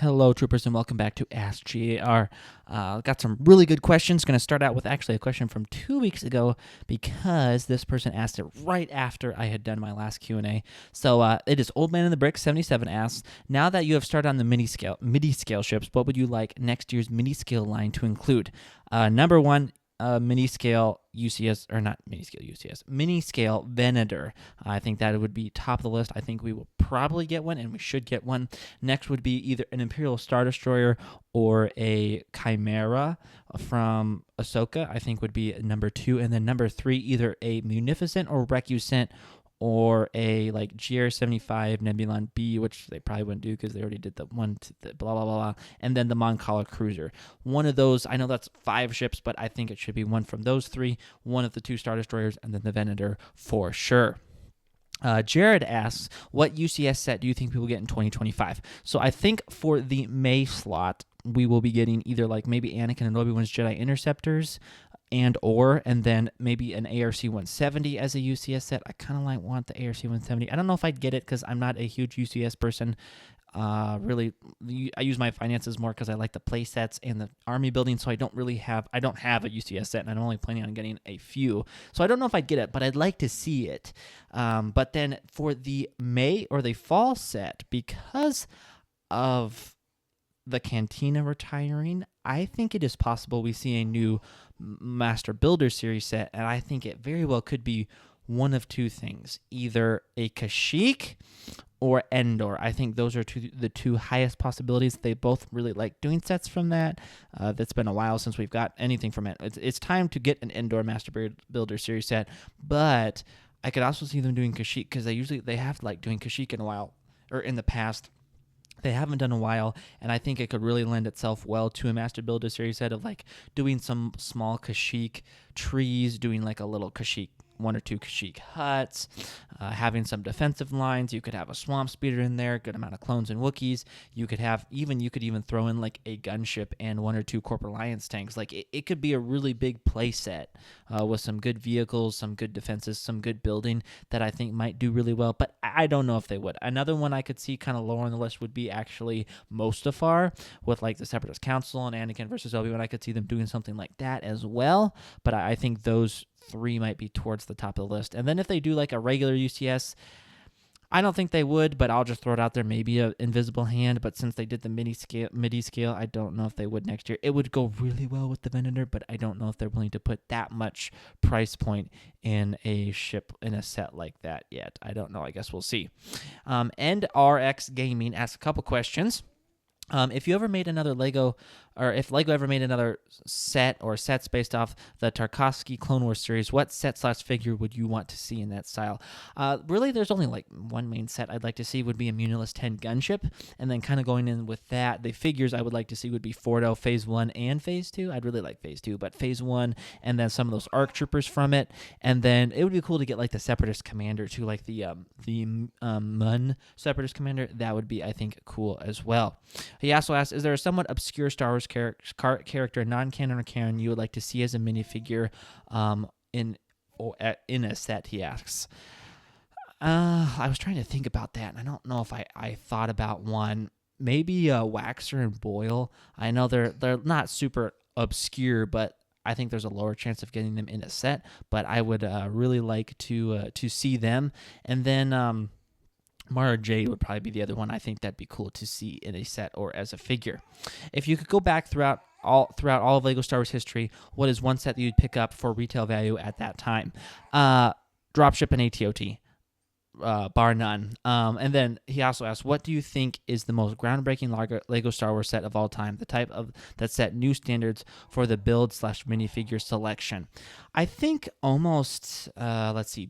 Hello, troopers, and welcome back to Ask G.A.R. Got some really good questions. Going to start out with actually a question from 2 weeks ago because this person asked it right after I had done my last Q&A. So it is Old Man in the Brick 77 asks, now that you have started on the midi scale ships, what would you like next year's midi scale line to include? Number one, mini scale UCS, or not mini scale UCS, mini scale Venator. I think that would be top of the list. I think we will probably get one, and we should get one. Next would be either an Imperial Star Destroyer or a Chimera from Ahsoka, I think would be number 2. And then number 3, either a Munificent or Recusant or a like G.A.R. 75 Nebulon B, which they probably wouldn't do because they already did the one to the blah, blah, blah, blah, and then the Mon Cala Cruiser. One of those, I know that's 5 ships, but I think it should be one from those 3, one of the 2 Star Destroyers, and then the Venator for sure. Jared asks, what UCS set do you think we will get in 2025? So I think for the May slot, we will be getting either like maybe Anakin and Obi-Wan's Jedi Interceptors, and then maybe an ARC 170 as a UCS set. I kind of want the ARC 170. I don't know if I'd get it because I'm not a huge UCS person. Really, I use my finances more because I like the play sets and the army building, so I don't have a UCS set, and I'm only planning on getting a few. So I don't know if I'd get it, but I'd like to see it. But then for the May or the fall set, because of the Cantina retiring, I think it is possible we see a new Master Builder Series set, and I think it very well could be one of 2 things, either a Kashyyyk or Endor. I think those are the 2 highest possibilities. They both really like doing sets from that. That's been a while since we've got anything from it. It's time to get an Endor Master Builder Series set, but I could also see them doing Kashyyyk because they have like doing Kashyyyk in a while, or in the past. They haven't done a while, and I think it could really lend itself well to a Master Builder Series set of like doing some small Kashyyyk trees, doing like a little Kashyyyk, 1 or 2 Kashyyyk huts, having some defensive lines. You could have a swamp speeder in there, good amount of clones and Wookiees. You could even throw in like a gunship and 1 or 2 Corporate Alliance tanks. Like it could be a really big play set with some good vehicles, some good defenses, some good building that I think might do really well. But I don't know if they would. Another one I could see kind of lower on the list would be actually Mustafar with like the Separatist Council and Anakin versus Obi-Wan. I could see them doing something like that as well. But I think those 3 might be towards the top of the list. And then if they do like a regular UCS, I don't think they would, but I'll just throw it out there, maybe an Invisible Hand. But since they did the midi scale, I don't know if they would next year. It would go really well with the Venator, but I don't know if they're willing to put that much price point in a ship in a set like that yet. I don't know. I guess we'll see. And RX Gaming asks a couple questions. If you ever made another Lego, or if Lego ever made another set or sets based off the Tarkovsky Clone Wars series, what set/figure would you want to see in that style? Really, there's only like one main set I'd like to see would be a Munilus 10 gunship, and then kind of going in with that, the figures I would like to see would be Fordo Phase 1 and Phase 2. I'd really like Phase 2, but Phase 1, and then some of those ARC troopers from it, and then it would be cool to get like the Separatist Commander too, like the Mun Separatist Commander. That would be, I think, cool as well. He also asked, is there a somewhat obscure Star Wars character, non-canon or canon, you would like to see as a minifigure in a set, he asks. I was trying to think about that, and I don't know if I thought about one. Maybe Waxer and Boyle. I know they're not super obscure, but I think there's a lower chance of getting them in a set, but I would really like to see them. And then Mara Jade would probably be the other one. I think that'd be cool to see in a set or as a figure. If you could go back throughout all of LEGO Star Wars history, what is one set that you'd pick up for retail value at that time? Dropship and ATOT. Bar none. And then he also asked, what do you think is the most groundbreaking Lego Star Wars set of all time? The type of that set new standards for the build/minifigure selection. I think almost,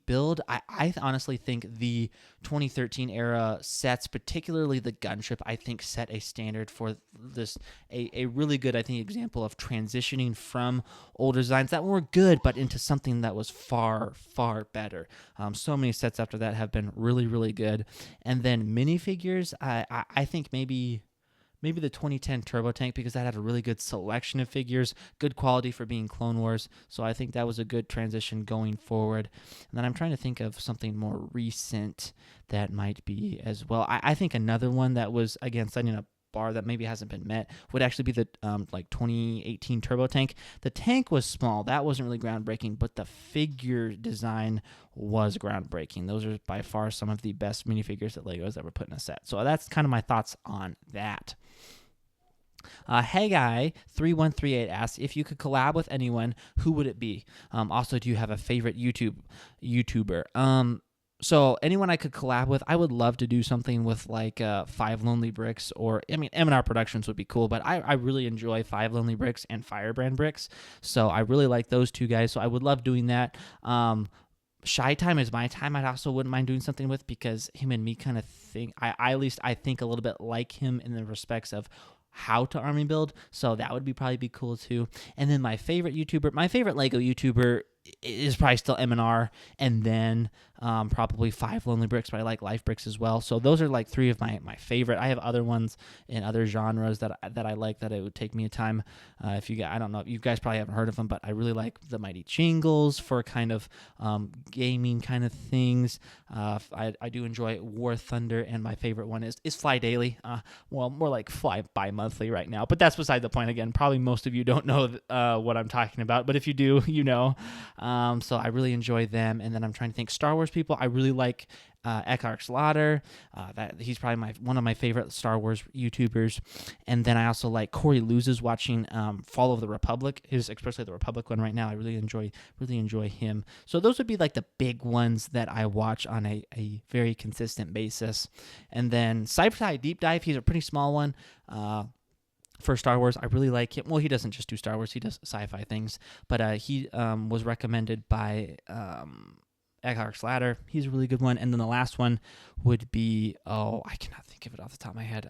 build. I honestly think the 2013 era sets, particularly the gunship, I think set a standard for this, a really good, I think, example of transitioning from older designs that were good, but into something that was far, far better. So many sets after that have been really, really good. And then minifigures, I think maybe the 2010 Turbo Tank, because that had a really good selection of figures, good quality for being Clone Wars. So I think that was a good transition going forward. And then I'm trying to think of something more recent that might be as well. I think another one that was, again, setting up bar that maybe hasn't been met would actually be the like 2018 Turbo Tank. The tank was small. That wasn't really groundbreaking, but the figure design was groundbreaking. Those are by far some of the best minifigures that LEGO's ever put in a set. So that's kind of my thoughts on that. Hey Guy 3138 asks, if you could collab with anyone, who would it be? Also, do you have a favorite YouTuber? So anyone I could collab with, I would love to do something with like 5 Lonely Bricks, or I mean M&R Productions would be cool, but I really enjoy 5 Lonely Bricks and Firebrand Bricks, so I really like those two guys, so I would love doing that. Shy Time is my time. I also wouldn't mind doing something with, because him and me kind of think, at least I think a little bit like him in the respects of how to army build, so that would probably be cool too. And then my favorite Lego YouTuber is probably still M&R, and then probably 5 Lonely Bricks, but I like Life Bricks as well. So those are like 3 of my favorite. I have other ones in other genres that I like that it would take me a time. I don't know, you guys probably haven't heard of them, but I really like the Mighty Jingles for kind of gaming kind of things. I do enjoy War Thunder, and my favorite one is Fly Daily. Well, more like Fly Bi-Monthly right now, but that's beside the point. Again, probably most of you don't know what I'm talking about, but if you do, you know. So I really enjoy them. And then I'm trying to think Star Wars people. I really like Eckhart Slaughter. He's probably one of my favorite Star Wars YouTubers. And then I also like Corey Loses, watching Fall of the Republic, especially the Republic one right now. I really enjoy him. So those would be like the big ones that I watch on a very consistent basis. And then Sci-Fi Deep Dive, he's a pretty small one. For Star Wars, I really like him. Well, he doesn't just do Star Wars; he does sci-fi things. But he was recommended by Eckhart Slaughter. He's a really good one. And then the last one would be, I cannot think of it off the top of my head.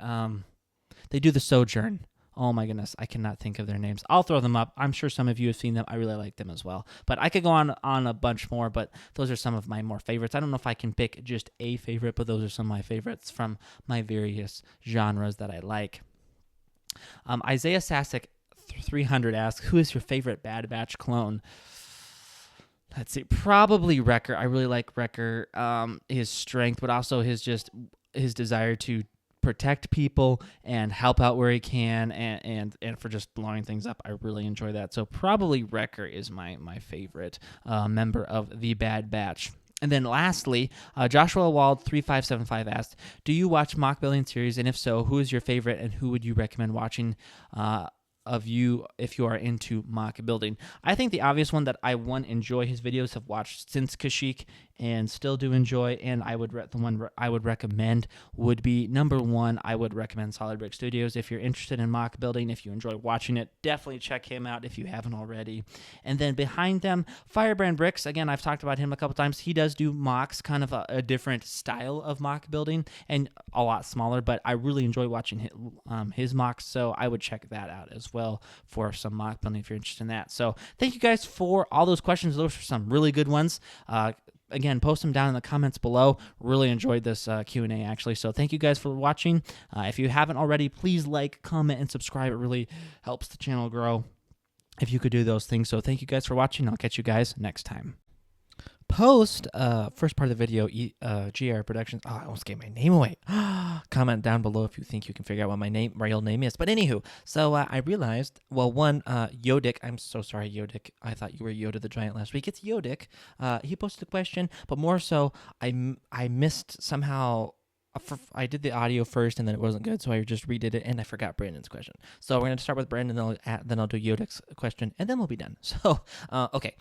They do the Sojourn. Oh my goodness, I cannot think of their names. I'll throw them up. I'm sure some of you have seen them. I really like them as well. But I could go on a bunch more, but those are some of my more favorites. I don't know if I can pick just a favorite, but those are some of my favorites from my various genres that I like. Isaiah Sasek 300 asks, who is your favorite Bad Batch clone? Let's see, probably Wrecker. I really like Wrecker, his strength, but also his desire to protect people and help out where he can, and for just blowing things up. I really enjoy that. So probably Wrecker is my favorite member of the Bad Batch. And then lastly, Joshua Wald 3575 asked, do you watch mock building series? And if so, who is your favorite, and who would you recommend watching of you if you are into mock building? I think the obvious one that I enjoy his videos, have watched since Kashyyyk and still do enjoy, and the one I would recommend would be number 1. I would recommend Solid Brick Studios. If you're interested in mock building, if you enjoy watching it, definitely check him out if you haven't already. And then behind them, Firebrand Bricks. Again, I've talked about him a couple times. He does do mocks, kind of a different style of mock building, and a lot smaller, but I really enjoy watching his mocks, so I would check that out as well for some mock building if you're interested in that. So thank you guys for all those questions. Those are some really good ones. Again, post them down in the comments below. Really enjoyed this Q&A, actually. So thank you guys for watching. If you haven't already, please like, comment, and subscribe. It really helps the channel grow if you could do those things. So thank you guys for watching. I'll catch you guys next time. First part of the video, G.A.R. Productions. I almost gave my name away. Comment down below if you think you can figure out what my real name is. But anywho, so I realized, Yodick. I'm so sorry, Yodick. I thought you were Yoda the Giant last week. It's Yodick. He posted a question, but more so, I missed somehow. I did the audio first, and then it wasn't good, so I just redid it, and I forgot Brandon's question. So we're going to start with Brandon, then I'll do Yodick's question, and then we'll be done. So, okay.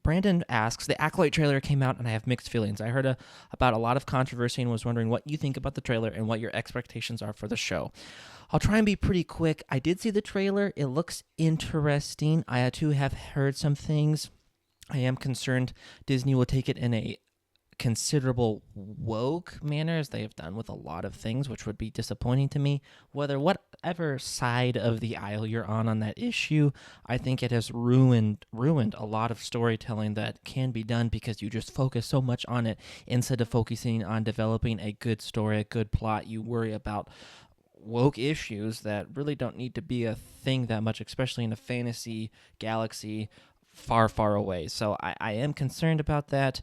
Brandon asks, the Acolyte trailer came out, and I have mixed feelings. I heard about a lot of controversy and was wondering what you think about the trailer and what your expectations are for the show. I'll try and be pretty quick. I did see the trailer. It looks interesting. I, too, have heard some things. I am concerned Disney will take it in a considerable woke manner, as they have done with a lot of things, which would be disappointing to me. Whatever side of the aisle you're on that issue, I think it has ruined a lot of storytelling that can be done because you just focus so much on it instead of focusing on developing a good story, a good plot. You worry about woke issues that really don't need to be a thing that much, especially in a fantasy galaxy far, far away. So I am concerned about that.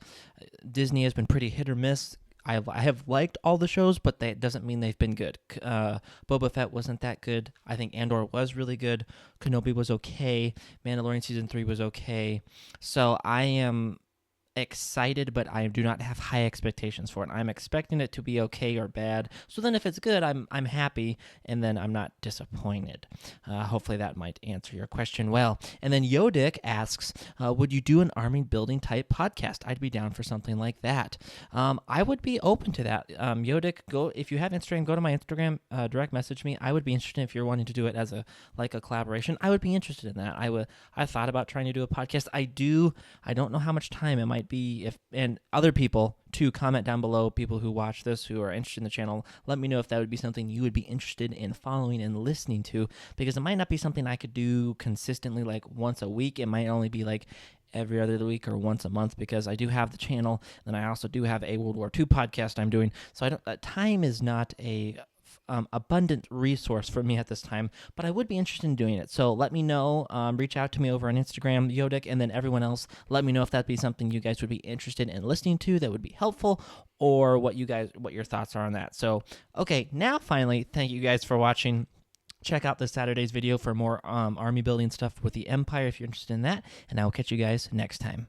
Disney has been pretty hit or miss I have liked all the shows, but that doesn't mean they've been good. Boba Fett wasn't that good. I think Andor was really good. Kenobi was okay. Mandalorian Season 3 was okay. So I am excited, but I do not have high expectations for it. I'm expecting it to be okay or bad. So then if it's good, I'm happy, and then I'm not disappointed. Hopefully that might answer your question well. And then Yodick asks, would you do an army building type podcast? I'd be down for something like that. I would be open to that. Yodick, go if you have Instagram, go to my Instagram, direct message me. I would be interested if you're wanting to do it as a collaboration. I would be interested in that. I thought about trying to do a podcast. I don't know how much time it might be, and other people to comment down below, people who watch this who are interested in the channel, let me know if that would be something you would be interested in following and listening to, because it might not be something I could do consistently like once a week. It might only be like every other week or once a month, because I do have the channel, and I also do have a World War II podcast I'm doing. So time is not a abundant resource for me at this time, but I would be interested in doing it. So let me know. Reach out to me over on Instagram, Yodick, and then everyone else. Let me know if that'd be something you guys would be interested in listening to that would be helpful, or what your thoughts are on that. So, okay, now finally, thank you guys for watching. Check out this Saturday's video for more army building stuff with the Empire if you're interested in that, and I will catch you guys next time.